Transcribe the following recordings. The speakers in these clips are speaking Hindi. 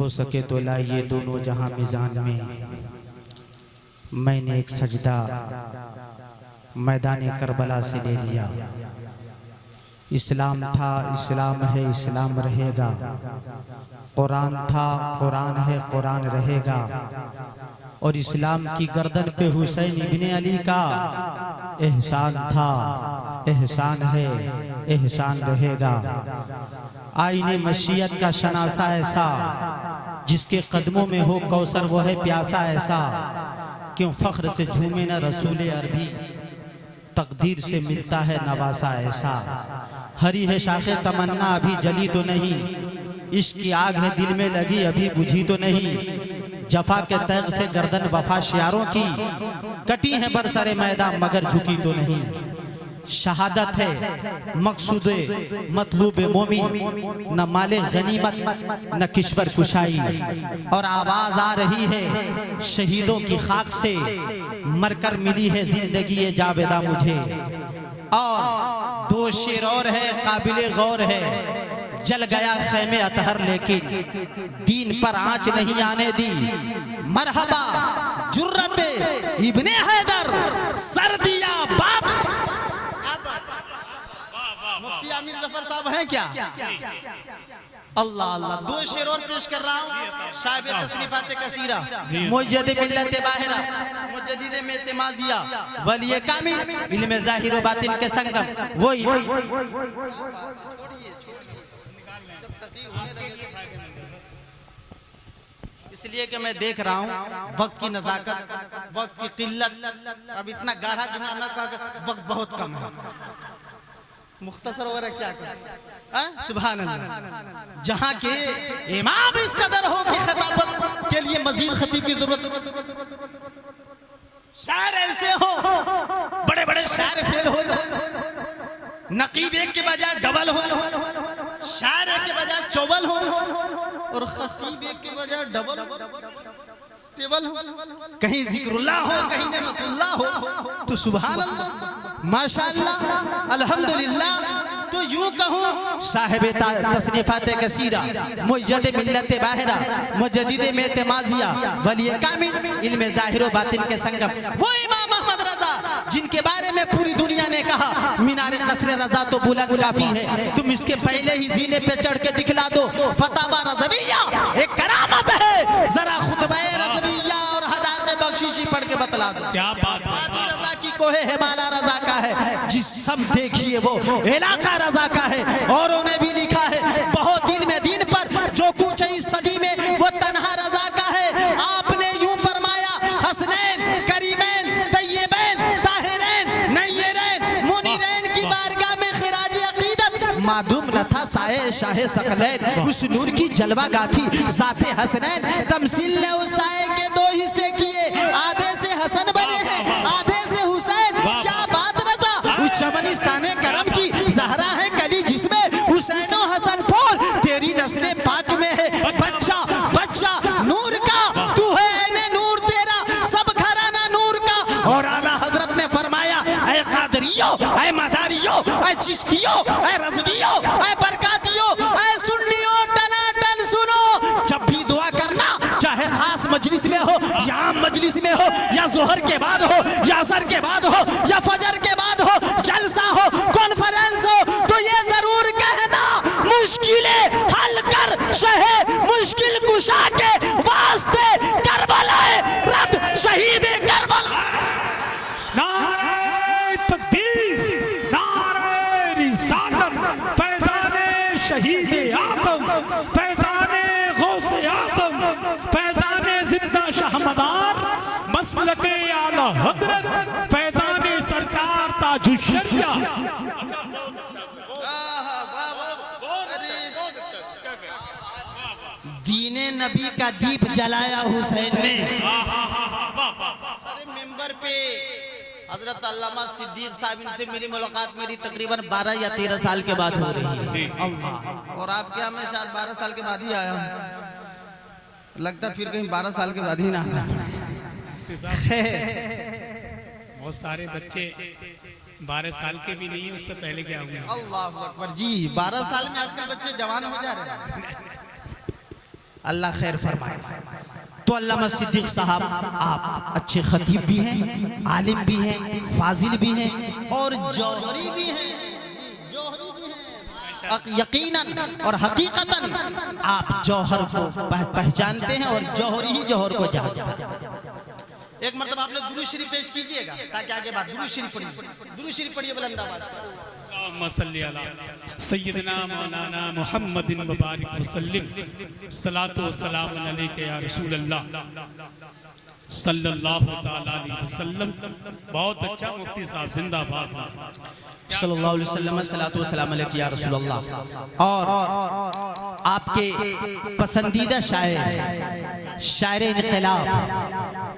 हो सके तो लाइए दोनों जहां मिजान में। मैंने एक सजदा मैदान करबला से ले लिया। इस्लाम था, इस्लाम है, इस्लाम रहेगा। कुरान था, कुरान है, कुरान रहेगा। और इस्लाम की गर्दन पे हुसैन इब्ने अली का एहसान था, एहसान है, एहसान रहेगा। आईने मशीयत का शनासा ऐसा, जिसके कदमों में हो कौसर वो है प्यासा ऐसा। क्यों फख्र से झूमे न रसूल अरबी, तकदीर से मिलता है नवासा ऐसा। हरी है शाखे तमन्ना अभी जली तो नहीं, इश्क की आग है दिल में लगी अभी बुझी तो नहीं। जफा के तैग से गर्दन वफा शियारों की, कटी है बरसरे मैदान मगर झुकी तो नहीं। शहादत है मकसूद मतलूब मोमिन, न माले गनीमत न किश्वर कुशाई। और आवाज आ रही है शहीदों की खाक से, मरकर मिली है जिंदगी ये जावेदा मुझे। और दो शेर और है काबिले गौर है, जल गया खैमे अतहर लेकिन दीन पर आंच नहीं आने दी। मरहबा जुर्रते इब्ने हैदर, सर दिया बाप। मुफ्ती आमिर जफर साहब हैं क्या? अल्लाह अल्लाह। दो शेर और पेश कर रहा हूँ। साहिब तसनीफात कसीरा, मुज्जद मिल्लत बाहिरा, मुज्जदीद में तेमाजिया, वली कामिल, इल्म ज़ाहिर व बातिन के संगम। वही इसलिए कि मैं देख रहा हूँ वक्त की नज़ाकत, वक्त की किल्लत। अब इतना गाढ़ा जुमला न कहा, वक्त बहुत कम है। मुख्तसर वगैरह क्या करें? सुभान अल्लाह। जहाँ के इमाम इस कदर हो कि खिताबत के लिए मजीद खतीब की जरूरत। शायर ऐसे हो, बड़े बड़े शायर फेल हो जाए, नकीब एक के बजाय डबल हो, शायर एक के बजाय चौबल हो, और खतीब एक के बजाय डबल टेबल हो। कहीं जिक्रुल्लाह हो, कहीं नेमतुल्लाह हो। तो सुभान अल्लाह, माशाअल्लाह, अल्हम्दुलिल्लाह। तो यूं कहूँ साहिब तसनीफात कसीरा, मुज्जद मिल्लत बाहिरा, मुज्जदीद में तेमाजिया, वली कामिल, इल्म ज़ाहिर व बातिन के संगम। वो इमाम अहमद रजा जिनके बारे में पूरी दुनिया ने कहा मीनार कसर रजा तो बुलंद काफी है, तुम इसके पहले ही जीने पे चढ़ के दिखला दो। फतावा रज़विया एक करामत है, जरा खुतबा रज़विया और हदाक़े बख्शिशी पढ़ के बतला दो। क्या बात है। रजा की कोहे हिमाला रजा का है, जिस सम देखिए वो इलाका रजा का है। और उन्हें भी लिखा है बहुत दिल में दीन पर, जो कुछ इस सदी में वो तन्हा रजा का है। आपने यूं फरमाया हसनैन करीमैन तय्यबैन ताहिरैन नय्यरैन मुनीरैन की बारगाह में खिराज अकीदत मादूम न था साए शाहे सकलैन। उस नूर की जलवा गाथी साथे हसनैन, तमसील ने उस साए के दो हिस्से किए, आधे से हसन बने हैं आधे से हुसैन। क्या बात रजा। उस चमनिस्ताने करम की जहरा है कली, जिसमें हुसैनो हसन फूल तेरी नस्ले पाक में है। बच्चा बच्चा नूर का तू है, ऐने नूर तेरा सब घराना नूर का। और आला हजरत ने फरमाया ऐ कादरियो, ऐ मदारियो, ऐ चिश्तियो, ऐ रज़वियो, ऐ बरकातियो, ऐ सुन्नियो, टनाटन सुनो। जब भी दुआ करना, चाहे खास मजलिस में हो या आम मजलिस में हो, या जोहर के बाद हो या असर के बाद हो या फजर के बाद हो, जलसा हो कॉन्फ्रेंस हो, तो ये जरूर कहना मुश्किलें हल कर शहे मुश्किल कुशा के वास्ते करबला रब शहीद करबला। नारे तकबीर, नारे रिसालत, फैज़ाने शहीद आज़म, फैज़ाने गौसे आज़म, फैज़ाने जिंदा शाहमदार, मसलके आला हजरत, फैज़ाने सरकार ताजुश्शरिया। दीने नबी का दीप जलाया हुसैन ने। अरे मिंबर पे हजरत अल्लामा सिद्दीक साहब से मेरी मुलाकात मेरी तकरीबन 12 या 13 साल के बाद हो रही है। अल्लाह। और आपके यहाँ मैं शायद 12 साल के बाद ही आया हूँ, लगता फिर कहीं 12 साल के बाद ही ना आना। बहुत सारे बच्चे 12 साल के भी नहीं, उससे पहले क्या हो गया। अल्लाह अकबर जी, 12 साल में आजकल बच्चे जवान हो जा रहे हैं। अल्लाह खैर फरमाए। तो अल्लामा सिद्दीक साहब आप अच्छे खतीब भी हैं, आलिम भी हैं, फाजिल भी हैं और जौहरी भी हैं। यकीनन और हकीकतन आप जौहर को पहचानते हैं और जौहरी ही जौहर को जानता है। एक मरतबा आप लोग दुरूद शरीफ पेश कीजिएगा ताकि आगे बात। दुरूद शरीफ पढ़िए, दुरूद शरीफ पढ़िए बुलंद आवाज से। सय्यदना मौलाना मुहम्मदिन मुबारक वसल्लम सलातो सलाम अलैका या रसूल अल्लाह सल्लल्लाहु तआला अलैहि वसल्लम। बहुत अच्छा मुफ्ती साहब जिंदाबाद सल्लल्लाहु अलैहि वसल्लम सलातो सलाम अलैका या रसूल अल्लाह। और आपके पसंदीदा शायर इनकलाब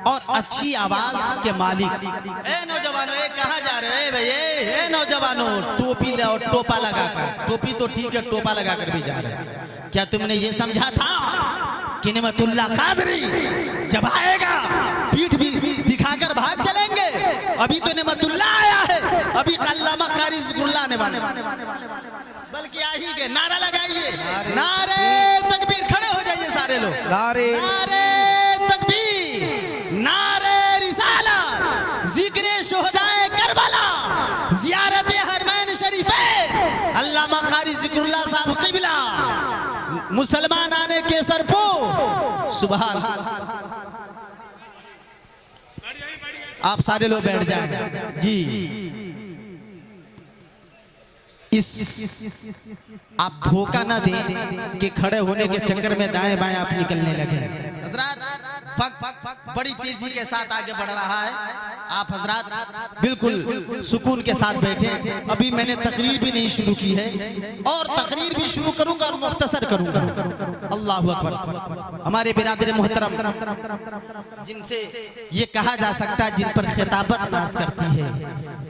और अच्छी आवाज के मालिक। ए नौजवानों, ए कहाँ जा रहे हो भैया? ए नौजवानों, टोपी और टोपा लगाकर, टोपी तो ठीक है, टोपा लगाकर भी जा रहे हैं। क्या तुमने ये समझा था कि नेमतुल्लाह कादरी जब आएगा पीठ भी दिखाकर भाग चलेंगे? अभी तो नेमतुल्लाह आया है, अभी अल्लामा कारी ज़िक्रुल्लाह आने वाले, बल्कि आ ही गए। नारा लगाइए, नारे तकबीर, खड़े हो जाइए सारे लोग। नारे तकबीर, नारे रिसालत, जिक्र शुहदाए करबला, ज़ियारत हरमैन शरीफैन, अल्लामा कारी ज़िक्रुल्लाह साहब क़िबला, मुसलमान आने के सरपुर। सुभान। आप सारे लोग बैठ जाएं जी। इस आप धोखा ना दें कि खड़े होने के चक्कर में दाएं बाएं आप निकलने लगे। हजरात वक्त बड़ी तेजी के साथ आगे बढ़ रहा है। आप हजरात बिल्कुल सुकून के साथ बैठे। अभी मैंने तकरीर भी नहीं शुरू की है और तकरीर भी शुरू करूंगा और मुख्तसर करूंगा। अल्लाहु अकबर। हमारे बिरादर मोहतरम, जिनसे ये कहा जा सकता है जिन पर खिताबत नाज करती है,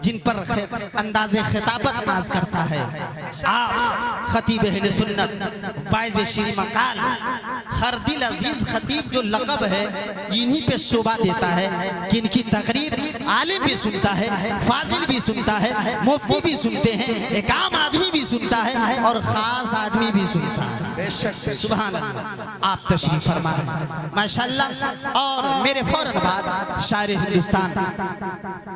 जिन पर अंदाज़े खिताबत नाज करता है, खतीब अहले सुन्नत वाइज़ शीर मकाल हर दिल अजीज खतीब जो लक़ब है, इन्हीं पे शोभा देता है कि इनकी तकरीर आलिम भी सुनता है, फाजिल भी सुनता है, मुफ्ती भी सुनते हैं, एक आम आदमी भी सुनता है और ख़ास आदमी भी सुनता है। बेशक सुभान अल्लाह। आप तशरीफ फरमाएं माशाअल्लाह। और मेरे फौरन बाद शायर हिंदुस्तान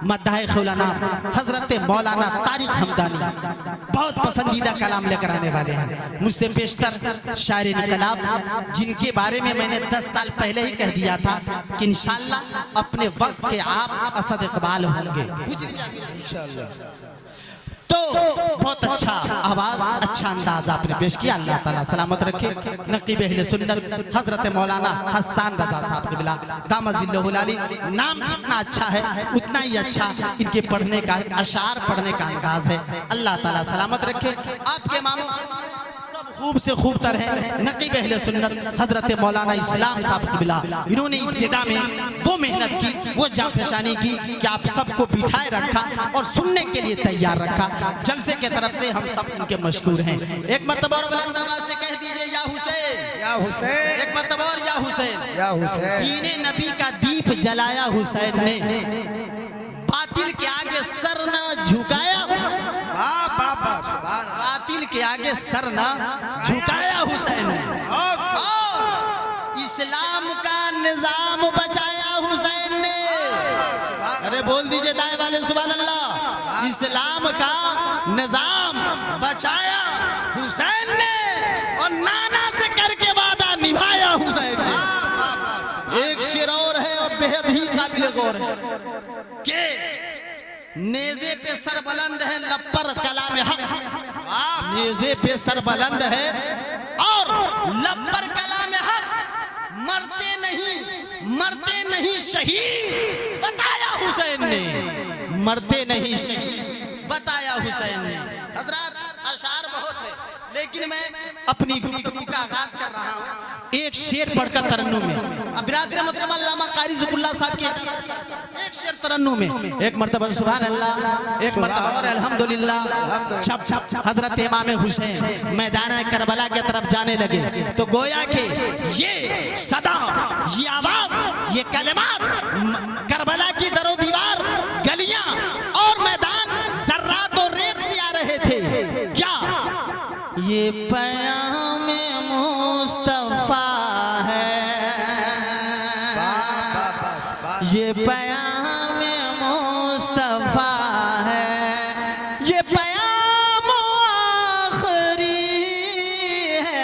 मद्दाह खुलाना हजरत मौलाना तारिक हमदानी बहुत पसंदीदा कलाम लेकर आने वाले हैं। मुझसे पेशतर शायर इनकलाब, जिनके बारे में मैंने 10 साल पहले ही कह दिया था कि इंशाअल्लाह अपने वक्त के आप असद इकबाल होंगे इंशाअल्लाह। तो बहुत अच्छा आवाज, अच्छा अंदाज आपने पेश किया। अल्लाह ताला सलामत रखे। नकीब अहले सुन्नत हजरत मौलाना हसन रजा साहब क़िबला दामजिल्लहुल आली। नाम जितना अच्छा है उतना ही अच्छा इनके पढ़ने का, अशार पढ़ने का अंदाज है। अल्लाह ताला सलामत रखे। आपके मामू खूब से खूब तर है नकीब अहले सुन्नत हजरत मौलाना इस्लाम साहब क़िबला। इन्होंने इब्तिदा में वो मेहनत की, वो जाफशानी की कि आप सबको बिठाए रखा और सुनने के लिए तैयार रखा। जलसे के तरफ से हम सब उनके मशकूर हैं। एक मर्तबा और बुलंद आवाज से कह दीजिए या हुसैन, या हुसैन। एक मर्तबा और या हुसैन, या हुसैन। दीने नबी का दीप जलाया हुसैन ने, बातिल के आगे सर न झुकाया। बातिल के आगे सर न झुकाया हुसैन ने और इस्लाम का निजाम बचाया हुसैन ने। अरे बोल दीजिए दाएं वाले सुभान अल्लाह। इस्लाम का निजाम बचाया हुसैन ने और नाना से करके वादा निभाया हुसैन ने। एक शेर और है और बेहद ही काबिल गौर है कि नेज़े पे सर बुलंद है, लपर कलाम हक। नेज़े पे सर बुलंद है और लपर कलाम हक। मरते नहीं शहीद बताया हुसैन ने, मरते नहीं शहीद बताया हुसैन ने। हजरात अशार बहुत है लेकिन मैं अपनी गुफ्तगू का आगाज कर रहा हूँ एक शेर पढ़कर तरन्नुम में। अब बिरादर मोहतरम अल्लामा कारी ज़िक्रुल्लाह साहब की एक शेर तरन्नुम में। एक मर्तबा सुभान अल्लाह, एक मर्तबा और अल्हम्दुलिल्लाह। जब हजरत इमाम हुसैन मैदान करबला की तरफ जाने लगे तो गोया के ये सदा, ये आवाज, ये कलिमात करबला की दरो दीवार, गलियां और मैदान जर्रात और रेत से आ रहे थे। क्या ये पयाम मुस्तफा ये पयाम मुस्तफा है, ये पयाम आखरी है।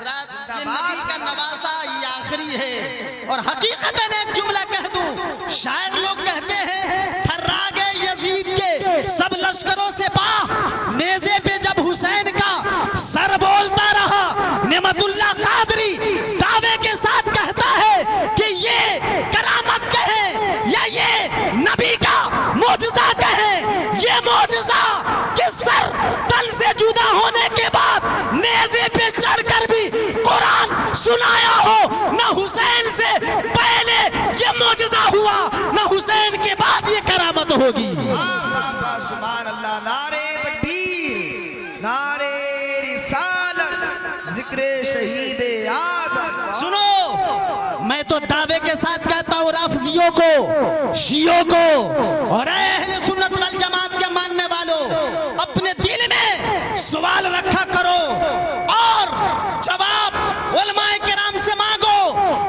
ये नबी का नवासा ये आखिरी है। और हकीकतन एक जुमला कह दूं, शायर लोग कहते हैं थर्रा गए यजीद के सब लश्करों से बाह, नेज़े पे जब हुसैन का सर बोलता रहा। नेमतुल्लाह कादरी दावे के साथ कहता है कि ये करामत कहे या ये नबी का मौजज़ा कहे, ये मौजज़ा कि सर तन से जुदा होने के बाद नेज़े पे चढ़कर भी कुरान सुनाया हो। ना हुसैन से पहले ये मौजज़ा हुआ, ना हुसैन के बाद ये करामत होगी। सुभान अल्लाह। नारे तकबीर, नारे रिसालत, जिक्रे शहीद आज़म। सुनो, मैं तो दावे के साथ कहता हूँ राफजियों को, शियों को और अहले सुन्नत वल जमात के मानने वालों, अपने दिल में सवाल रखा करो और जवाब उलमाए किराम से मांगो।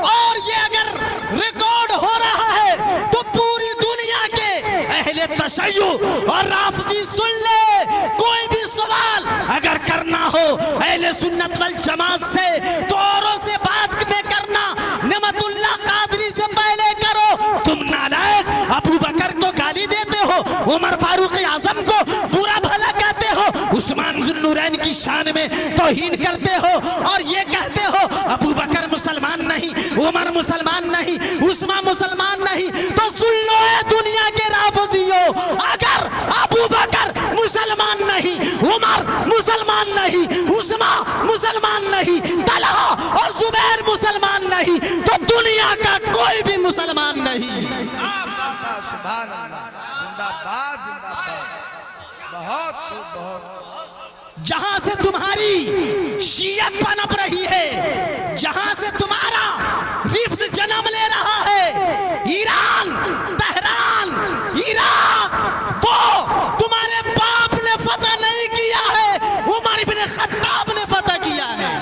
और ये अगर रिकॉर्ड हो रहा है तो पूरी दुनिया के अहले तशय्युअ और राफजी सुन ले। कोई भी सवाल अगर करना हो अहले सुन्नत वल जमात से तो औरों से बात में करना, नेमतुल्लाह कादरी से पहले करो। तुम नालायक अबू बकर को गाली देते हो, उमर फारूक आजम को बुरा भला कहते हो, उस्मान जुन्नूरैन की शान में तौहीन करते हो और ये कहते हो अबू बकर मुसलमान नहीं, उमर मुसलमान नहीं, उस्मान मुसलमान नहीं। तो सुन लो ए दुनिया के राफजियों, अगर अबू बकर मुसलमान नहीं, उमर मुसलमान नहीं, उस्मान मुसलमान नहीं, तलहा और जुबैर मुसलमान नहीं, तो दुनिया का कोई भी मुसलमान नहीं। सुभान अल्लाह। जिंदाबाद जिंदाबाद। बहुत खूब, बहुत। जहां से तुम्हारी शियत पनप रही है, जहां से तुम्हारा रिफ्ज जन्म ले रहा है, ईरान, तेहरान, इराक, वो तुम्हारे बाप ने फतह नहीं किया है, उमर इब्न खत्ताब ने फतह किया है।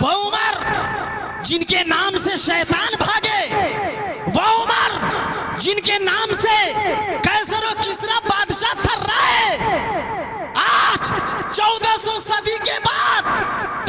वो उमर जिनके नाम से शैतान भागे, वो उमर जिनके नाम से कैसर और किसरा बादशाह थर्रा है, आज 1400 सदी के बाद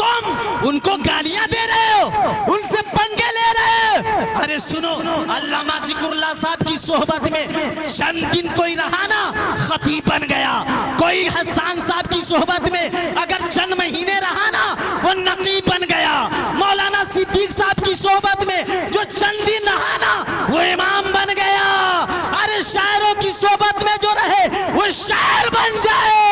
तुम उनको गालियां दे रहे हो, उनसे पंगे ले रहे हो। अरे सुनो, अल्लामा ज़िक्रुल्लाह साहब की सोहबत में चंद दिन कोई रहा ना, खतीब बन गया। कोई हसन साहब की सोहबत में अगर चंद महीने रहा ना, वो नकीब बन गया। मौलाना सिद्दीक साहब की सोहबत में जो चंद दिन रहा ना, वो इमाम बन गया। अरे शायरों की सोहबत में जो रहे वो शायर बन जाए।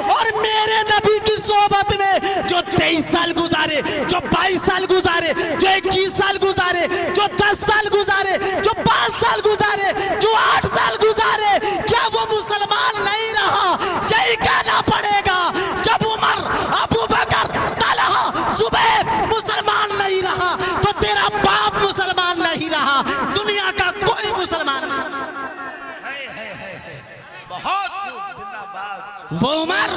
और मेरे नबी की सोहबत में जो 23 साल गुजारे, जो 22 साल गुजारे, जो 21 साल गुजारे, जो 10 साल गुजारे, जो 5 साल गुजारे, जो 8 साल गुजारे, क्या वो मुसलमान नहीं रहा? यही कहना पड़ेगा। जब उमर, अबू बकर, तलहा, जुबैर मुसलमान नहीं रहा तो तेरा बाप मुसलमान नहीं रहा, दुनिया का कोई मुसलमान। बहुत खूब, जिंदाबाद। वो उमर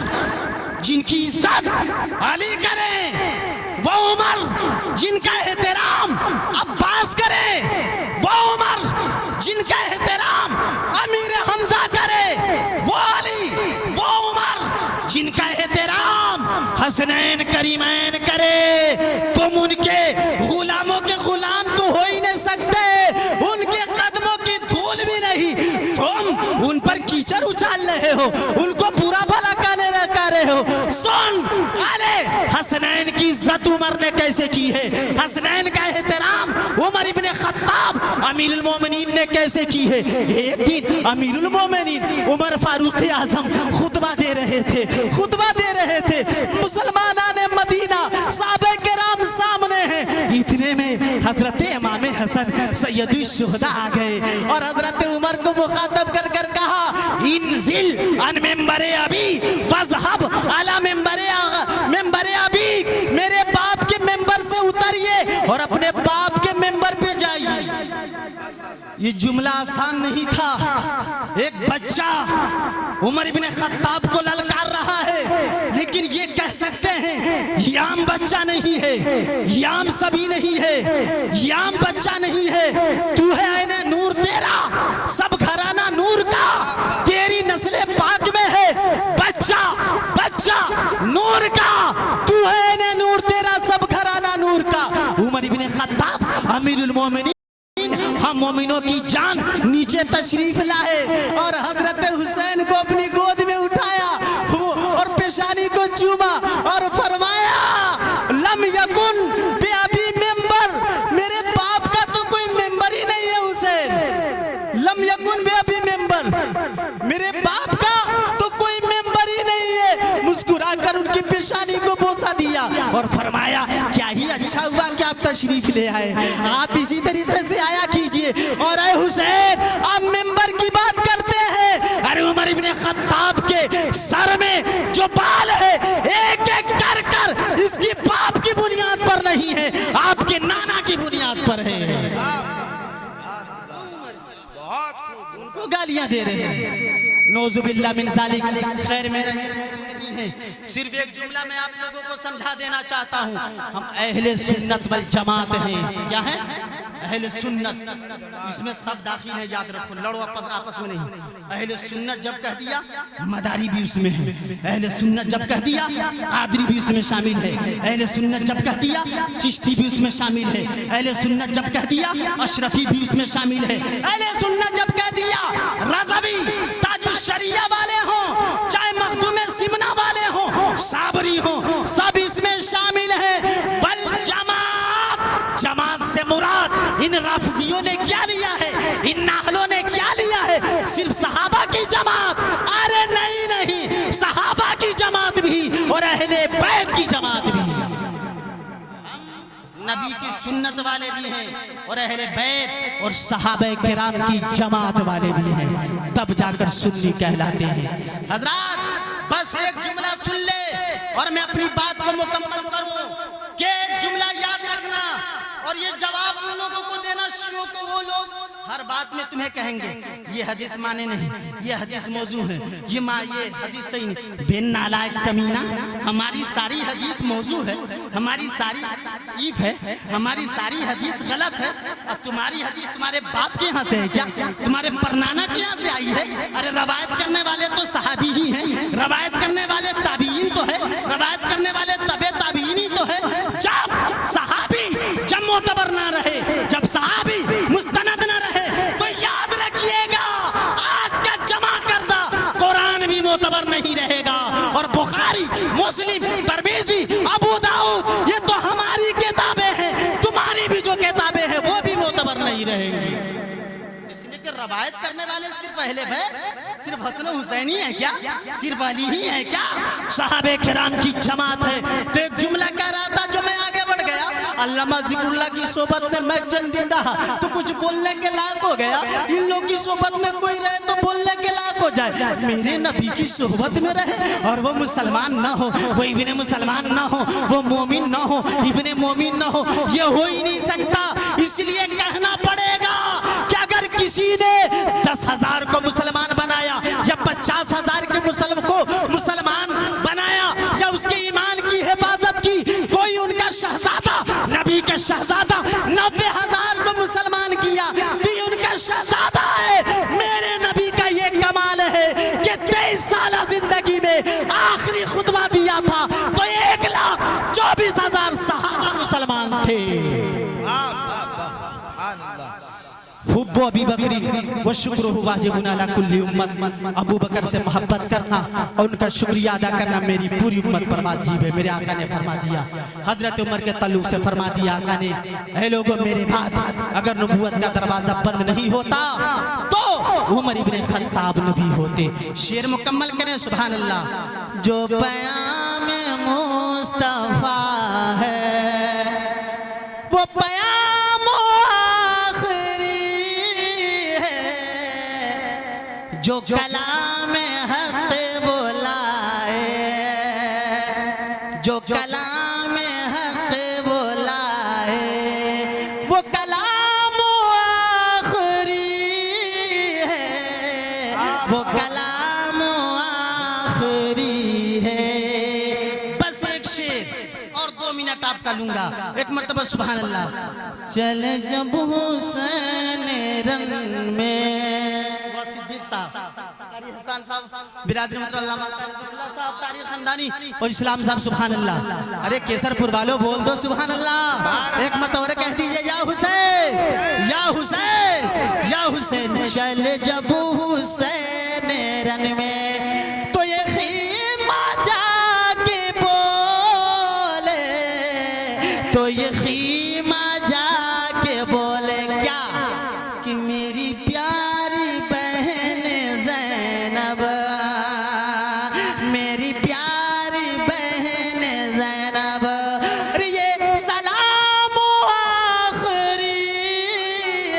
जिनकी इज्जत अली करें, वो उमर जिनका एहतराम अब्बास करें, वो उमर जिनका एहतराम अमीर हमजा करे, वो अली, वो उमर जिनका एहतराम हसनैन करीमैन करे। तुम उनके गुलामों के गुलाम तो हो ही नहीं सकते, उनके कदमों की धूल भी नहीं। तुम उन पर कीचड़ उछाल रहे हो, उनको बुरा भला कहने कर रहे हो। सुन, अरे हसनैन की इज्जत उमर ने कैसे की है, हसनैन का एहतराम उमर इब्न खत्ताब अमीरुल मोमिनीन ने कैसे की है। एक दिन अमीरुल मोमिनीन उमर फारूक आजम खुतबा दे रहे थे, खुतबा दे रहे थे, मुसलमानाने मदीना, साहबे किराम सामने हैं। इतने में हजरत इमाम हसन सैयदुल शुहदा आ गए और हजरत उमर को मुखातब कर कर कहा, इनजिल अन मेंबरे अभी वज़हब अला मेंबरे अभी, मेरे बाप के मेंबर से उतरिए और अपने बाप के मेंबर पे जाइए। ये जुमला आसान नहीं था। एक बच्चा उमर इब्ने खत्ताब को ललकार रहा है, लेकिन ये कह सकते हैं ये आम बच्चा नहीं है, ये आम सभी नहीं है, ये आम बच्चा नहीं है। तू है ऐने नूर, तेरा सब घराना नूर का, तेरी नस्ले पाक में है। बच्चा बच्चा नूर का, तू है ऐने नूर, तेरा सब घराना नूर का। उमर इब्ने खत्ताब अमीरुल मोमिनीन, हम मोमिनों की जान, नीचे तशरीफ लाए और हजरत हुसैन को अपनी गोद में उठाया और पेशानी को चूमा और फरमाया लम यकुन बे अभी मेंबर, मेरे बाप का तो कोई मेंबर ही नहीं है हुसैन। लम यकुन बे अभी मेंबर, मेरे बाप का तो कोई मेंबर ही नहीं है। मुस्कुरा कर उनकी पेशानी को बोसा दिया और फरमाया क्या ही अच्छा हुआ कि आप तशरीफ ले आए, आप इसी तरीके से आया कीजिए। और ऐ हुसैन, आप मेंबर की बात करते हैं, अरे उमर इब्ने खत्ताब के सर में जो बाल है एक एक कर कर इसकी बाप की बुनियाद पर नहीं है, आपके नाना की बुनियाद पर है। उनको गालियां दे रहे हैं, नौजुबिल्लाह मिन जालिक। खैर मेरा ये नहीं है, सिर्फ एक जुमला मैं आप लोगों को समझा देना चाहता हूँ। हम अहले सुन्नत वल जमात हैं। क्या है? अहले सुन्नत। इसमें सब दाखिल है, याद रखो, लड़ो आपस में नहीं। अहले सुन्नत जब कह दिया मदारी भी उसमें है, अहले सुन्नत जब कह दिया कादरी भी उसमें शामिल है, अहले सुन्नत जब कह दिया चिश्ती भी उसमें शामिल है, अहले सुन्नत जब कह दिया अशरफी भी उसमें शामिल है, अहले सुन्नत जब कह दिया रज़वी ताजुश शरिया वाले हों, चाहे मखदूम सिमना वाले हों, साबरी हों, सब इसमें शामिल है। बल जमात से मुराद इन राफिजियों ने क्या लिया है, इन नाहलों ने क्या लिया है? सिर्फ सहाबा की जमात? अरे नहीं, सहाबा की जमात भी और अहले बैत की जमात भी। नबी की सुन्नत वाले भी हैं और अहले बैत और सहाबा किराम की जमात वाले भी हैं, तब जाकर सुन्नी कहलाते हैं। हजरात बस एक जुमला सुन ले और मैं अपनी बात को मुकम्मल करूं कि एक जुमला याद रखना और ये जवाब उन लोगों को देना, शियों को। वो लोग हर बात में तुम्हें कहेंगे ये हदीस माने नहीं, ये हदीस मौजू है, ये हदीस सही नहीं। बेन नालायक कमीना, हमारी सारी हदीस मौजू है, हमारी सारी ईफ है, हमारी सारी हदीस गलत है और तुम्हारी हदीस तुम्हारे बाप के यहाँ से है क्या? तुम्हारे परनाना के यहाँ से आई है? अरे रवायत करने वाले तो सहाबी ही हैं, रवायत करने वाले ताबीईन तो है, रवायत करने वाले तबे ताबीईन ही तो है। जब सहाबी जब मोतबर ना रहे, जब सहाबी मुस्तनद ना रहे, तो याद रखिएगा आज का जमा करदा कुरान भी मोतबर नहीं रहेगा और बुखारी, मुस्लिम, तिरमिज़ी, अबू दाऊद ये तो हमारी किताबें हैं, तुम्हारी भी जो किताबें हैं वो भी मोतबर नहीं रहेंगी। इसलिए कि रवायत करने वाले सिर्फ अहले बैत, सिर्फ हसन हुसैनी है क्या? सिर्फ अली ही है क्या? सहाबे किराम की जमात है। तो एक जुमला कह रहा था जो मैं आगे बढ़ गया, अल्लामा ज़िक्रुल्लाह की सोबत में मैं चंद दिन रहा तो कुछ बोलने के लायक हो गया। इन लोग की सोबत में कोई रहे तो बोलने के लायक हो जाए। मेरे नबी की सोबत में रहे और वो मुसलमान ना हो, वो इब्ने मुसलमान ना हो, वो मोमिन ना हो, इब्ने मोमिन ना हो, ये हो ही नहीं सकता। इसलिए कहना पड़ेगा कि अगर किसी ने 10,000 को मुसलमान बनाया या 50,000 के मुसलमान बनाया या उसके ईमान की हिफाजत की, कोई उनका शहजादा, नबी का शहजादा 90,000 को मुसलमान किया कि उनका शहजादा है। मेरे नबी का ये कमाल है कि 23 साल जिंदगी में आखिरी खुतबा दिया था तो 1,24,000 सहाबा मुसलमान थे। हुब्बो अबी बकरी व शुक्रुहु वाजिबुन अला कुल्ली उम्मत। अबू बकर से मोहब्बत करना और उनका शुक्रिया अदा करना मेरी पूरी उम्मत पर वाजिब है। मेरे आका ने फरमा दिया, हजरत उमर के तल्लुक से फरमा दिया आका ने, ऐ लोगों मेरे बाद अगर नबूवत का दरवाजा बंद नहीं होता तो उमर इब्ने खत्ताब नबी होते। शेर मुकम्मल करें, सुभान अल्लाह। जो पयाम मुस्तफा है वो पयाम जो कलाम हक बोलाए, जो कलाम हक बोलाए, वो कलाम आखिरी है, वो कलाम आखिरी है। बस एक शेर और 2 मिनट आपका लूंगा, एक मर्तबा सुभान अल्लाह। चल जब हुसैन रन में, वो सिद्दीक साहब, कारी हसन साहब, बिरादरी मतलब अल्लामा साहब, तारीख खानदानी और इस्लाम साहब, सुभान अल्लाह। अरे केसरपुर वालों बोल दो सुभान अल्लाह, एक मर्तबा और कह दीजिए या हुसैन, या हुसैन, या हुसैन। चल जब हुसैन रन में तो ये खीमा जाके बोले, तो ये खीमा जाके बोले क्या कि मेरी प्यारी बहन ज़ैनब, मेरी प्यारी बहन ज़ैनब, ये सलाम आखिरी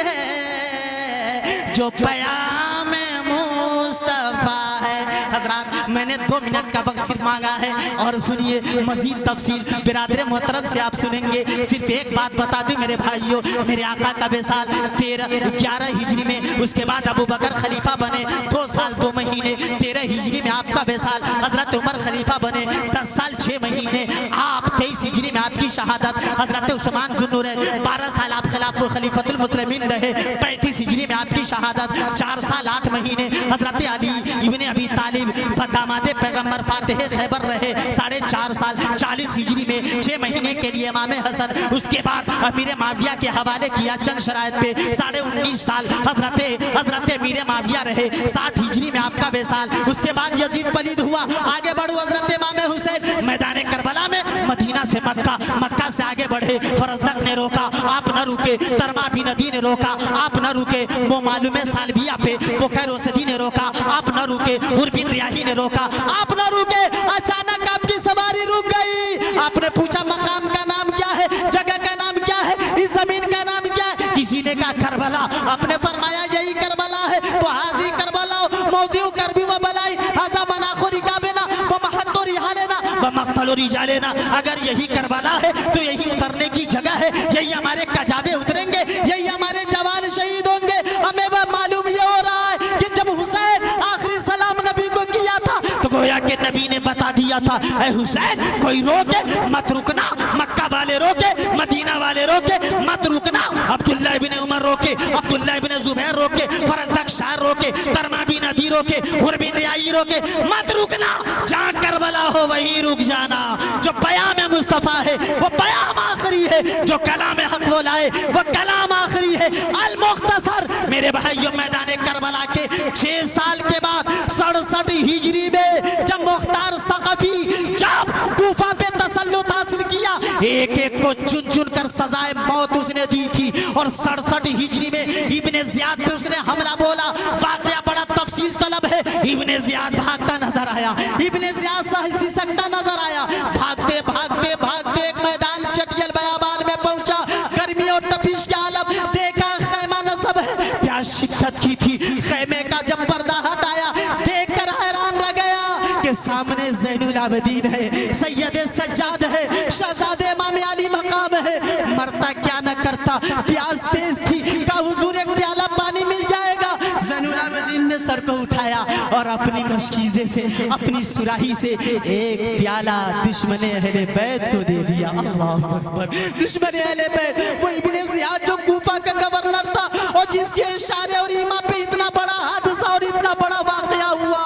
है, जो पयाम मुस्तफ़ा है। हज़रात मैंने 2 मिनट का वक्त सिर्फ मांगा है और सुनिए मजीद तफसील बिरादर मोहतरम से आप सुनेंगे। सिर्फ एक बात बता दूं मेरे भाइयों, मेरे आका का बेसाल 11 हिजरी में, उसके बाद अबू बकर खलीफा बने 2 साल 2 महीने, 13 हिजरी में आपका बेसाल हजरत उमर खलीफा बने 10 साल 6 महीने, आप 23 हिजरी में आपकी शहादत हजरत उस्मान ज़ुन्नूरैन 12 साल आप खिलाफ खलीफतुल मुस्लिमीन रहे, 35 हिजरी में आपकी शहादत 4 साल 8 महीने, हजरत अली इब्ने अबी तालिब दामादे पैगम्बर फातिह खैबर रहे 4.5 साल, 40 हिजरी में 6 महीने के लिए इमाम हसन, उसके बाद अमीर माविया के हवाले किया चंद शराइत पे 19.5 साल हजरत अमीर माविया रहे 60 हिजरी में आपका बेसाल, उसके बाद यजीद पलीद हुआ, आगे बढ़ो हजरत इमाम हुसैन मैदान करबला में मदीना से मक्का से आगे बढ़े, फरजदक ने रोका आप न रुके, तरमा भी नदी ने रोका आप न रुके, वो मालूम सालबिया पे बुखैर ओसदी ने रोका आप न रुके, हुरबिन रियाही ने रोका आप न रुके, अचानक आपकी सवारी रुक गई, आपने पूछा मकाम का नाम क्या है, जगह का नाम क्या है, इस जमीन का नाम क्या है, किसी ने कहा करबला, आपने फरमाया यही करबला है, तो हाजी करबला मौजू करबी व बलाई हाजा मनाखो रिकाबेना व महत्तो रिहालेना व मक्तलो रिजालेना। अगर यही करबला है तो यही उतरने की जगह है, यही हमारे कजाबे उतरेंगे, यही हमारे जवान शहीद होंगे। हमें वह मालूम ये हो रहा है कि जब हुसैन आखिरी सलाम नबी को किया था तो गोया के नबी ने बता दिया था ऐ हुसैन कोई रोके मत रुकना, मक्का वाले रोके, मदीना वाले रोके मत रुकना, अब्दुल्लाह इब्ने उमर रोके, अब्दुल्लाह इब्ने जुबैर रोके, फरजदक शाह रोके, तरमा बिन नदी रोके, हुरबिन रियाई रोके, मत रुकना, जहाँ करबला हो वहीं रुक जाना। जो पयाम मुस्तफ़ा है वो पयाम आखिरी है, जो कलाम हक वो लाए वो कलाम आखिरी है। अल मुख्तसर मेरे भाइयों मैदान करबला के 6 साल के बाद 67 हिजरी में जब मुख्तार सक़फ़ी जब कूफा पे तसल्लुत हासिल किया, एक एक को चुन चुन कर सजाए मौत उसने दी थी, और 67 हिजरी में इब्ने ज़ियाद पे उसने हमला बोला। वाक़या बड़ा तफसील तलब है, इब्ने ज़ियाद भागता नजर आया, इब्ने ज़ियाद सिसकता नजर आया, भागते भागते भागते एक मैदान चटियल बयाबान में पहुंचा, गर्मी और तपिश के आलम देखा खैमा नसब है, प्यास शिद्दत की थी, खैमे का जब पर्दा हटाया देखकर हैरान रह गया कि सामने ज़ैनुल आबिदीन है, सैयद सज्जाद है, शहजादे इमाम अली मकाम है, मरता क्या न करता, प्यास तेज थी, का हुजूर एक प्याला पानी मिल जाएगा। ज़ैनुल आबिदीन ने सर को उठाया और अपनी मशकीज़े से अपनी सुराही से एक प्याला दुश्मने अहले बैत को दे दिया। अल्लाहु अकबर, दुश्मने अहले बैत वो इब्ने ज़ियाद जो कूफा का गवर्नर था और जिसके इशारे और ईमा पे इतना बड़ा हादसा और इतना बड़ा वाक़या हुआ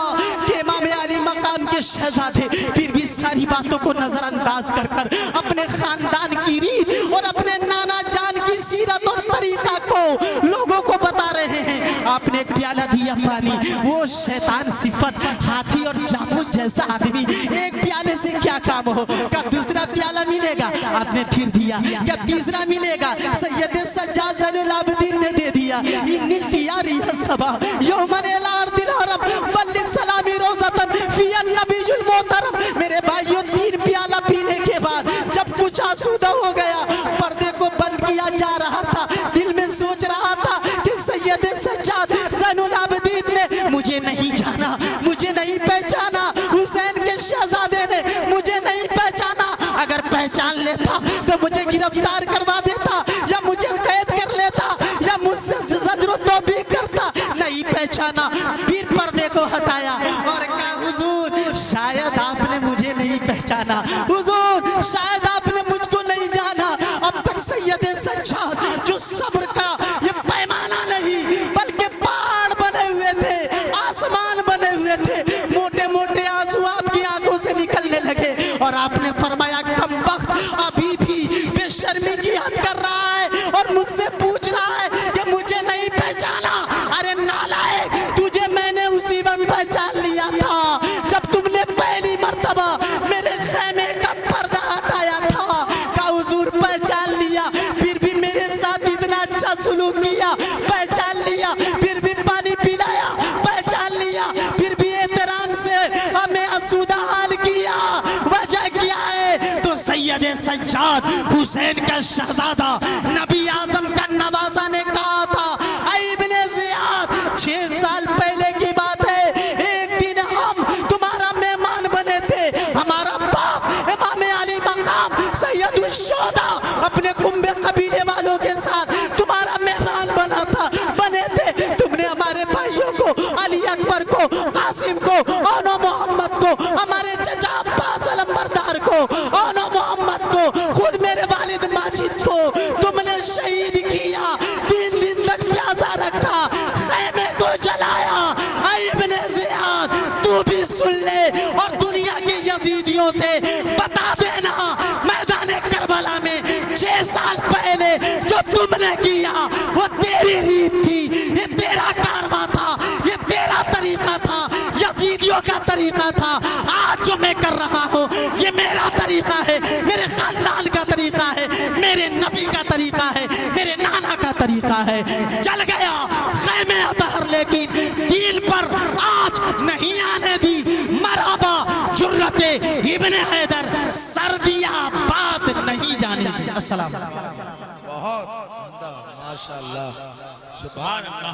कि इमाम अली मकाम के शहजादे फिर भी सारी बातों को नजरअंदाज कर कर अपने खानदान की रीत और अपने नाना जान की सीरत और तरीका को लोगों को बता रहे हैं। आपने एक प्याला दिया पानी, वो शैतान सिफत हाथी और जामुन जैसा आदमी एक प्याले से क्या काम हो, क्या दूसरा प्याला मिलेगा, आपने फिर दिया, क्या तीसरा मिलेगा, सैयद सज्जाद ज़ैनुल आबिदीन ने दे दिया। इन्निल तियारी हसबा यौमन एलार दिलहरम बल्लिग सलामी रोज़तन फियन नबीयुल मोहतरम। मेरे भाइयों 3 प्याला पीने के बाद जब कुछ आसूदा हो गया, पर्दे को बंद किया जा रहा था, दिल में सोच रहा था कि सैयद सज्जाद ज़ैनुल आबिदीन ने मुझे नहीं जाना, मुझे नहीं पहचान लेता तो मुझे गिरफ्तार करवा देता या मुझे कैद कर लेता या मुझसे जजरो तो भी करता। नहीं पहचाना, फिर पर्दे को हटाया और कहा हुजूर शायद आपने मुझे नहीं पहचाना, हुजूर शायद आपने मुझको नहीं जाना। अब तक सैयदे सज्जाद जो सब्र का ये पैमाना नहीं बल्कि पहाड़ बने हुए थे, आसमान बने हुए थे, मोटे मोटे आंसू आपकी आंखों से निकलने लगे और आपने फरमाया कमबख्त अभी भी बेशर्मी की हद कर रहा है और मुझसे पूछ रहा है कि मुझे नहीं पहचाना। अरे नालायक, तुझे मैंने उसी वक्त पहचान लिया था जब तुमने पहली मर्तबा मेरे खेमे का पर्दा हटाया था। का हुजूर पहचान लिया, फिर भी मेरे साथ इतना अच्छा सुलूक किया, पहचान लिया, फिर भी पानी पिलाया, पहचान लिया, फिर भी एहतराम से हमें आसूदा हाल किया। वजह क्या है? तो सैयदे सज्जाद हुसैन का शहजादा नबी आजम का नवाजा ने कहा था, इब्ने ज़ियाद 6 साल पहले की बात है, एक दिन हम तुम्हारा मेहमान बने थे, हमारा बाप इमाम अली मकाम सैयदुल शुहदा अपने कुंबे कबीले वालों के साथ तुम्हारा मेहमान बने थे। तुमने हमारे भाइयों को, अली अकबर को, कासिम को, ओनो मोहम्मद को, हमारे चचा अब्बास अलंबरदार को, ओनो मोहम्मद को, खुद मेरे वालिद माजिद को तुमने शहीद किया, 3 दिन तक प्यासा रखा, खेमे को जलाया। इब्ने ज़ियाद तू भी सुन ले और दुनिया के यजीदियों से बता देना, मैदान करबला में 6 साल पहले जो तुमने किया वो तेरी रीत थी, ये तेरा कारवां था, ये तेरा तरीका था, यजीदियों का तरीका था। आज जो मैं कर रहा हूँ ये मेरा तरीका है, मेरे खानदान का तरीका है, मेरे नबी का तरीका है, मेरे नाना का तरीका है। चल गया खैमे अतहर लेकिन दीन पर आज नहीं आने दी। मरहबा जुर्रते इब्ने हैदर, सर्दिया बात नहीं जाने दी। अस्सलाम। बहुत उम्दा, माशाअल्लाह, सुभान अल्लाह।